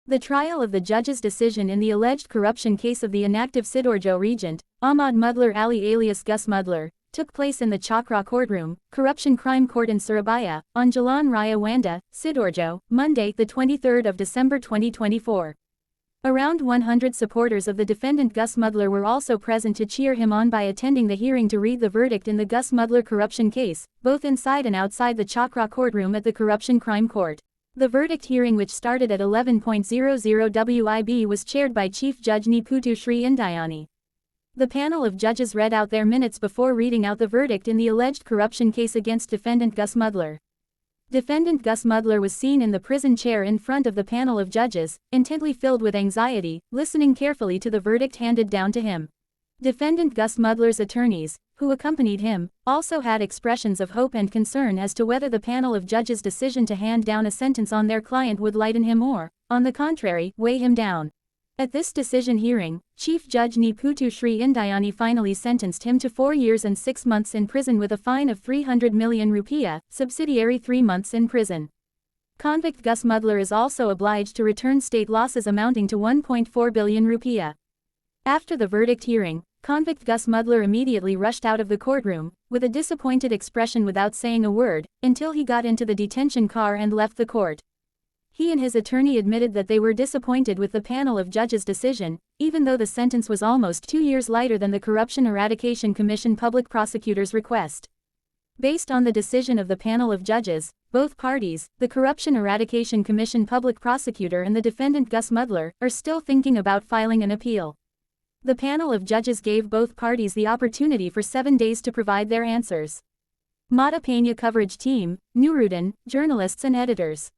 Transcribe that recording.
The trial of the judge's decision in the alleged corruption case of the inactive Sidoarjo regent, Ahmad Muhdlor Ali alias Gus Muhdlor, took place in the Chakra Courtroom, Corruption Crime Court in Surabaya, on Jalan Raya Wanda, Sidoarjo, Monday, 23 December 2024. Around 100 supporters of the defendant Gus Muhdlor were also present to cheer him on by attending the hearing to read the verdict in the Gus Muhdlor corruption case, both inside and outside the Chakra Courtroom at the Corruption Crime Court. The verdict hearing, which started at 11:00 WIB, was chaired by Chief Judge Putu Sri Indayani. The panel of judges read out their minutes before reading out the verdict in the alleged corruption case against defendant Gus Muhdlor. Defendant Gus Muhdlor was seen in the prison chair in front of the panel of judges, intently filled with anxiety, listening carefully to the verdict handed down to him. Defendant Gus Muhdlor's attorneys, who accompanied him, also had expressions of hope and concern as to whether the panel of judges' decision to hand down a sentence on their client would lighten him or, on the contrary, weigh him down. At this decision hearing, Chief Judge Putu Sri Indayani finally sentenced him to 4 years and 6 months in prison with a fine of 300 million rupiah, subsidiary 3 months in prison. Convict Gus Muhdlor is also obliged to return state losses amounting to 1.4 billion rupiah. After the verdict hearing, convict Gus Muhdlor immediately rushed out of the courtroom, with a disappointed expression without saying a word, until he got into the detention car and left the court. He and his attorney admitted that they were disappointed with the panel of judges' decision, even though the sentence was almost 2 years lighter than the Corruption Eradication Commission public prosecutor's request. Based on the decision of the panel of judges, both parties, the Corruption Eradication Commission public prosecutor and the defendant Gus Muhdlor, are still thinking about filing an appeal. The panel of judges gave both parties the opportunity for 7 days to provide their answers. Mata Peña coverage team, Nuruddin, journalists and editors.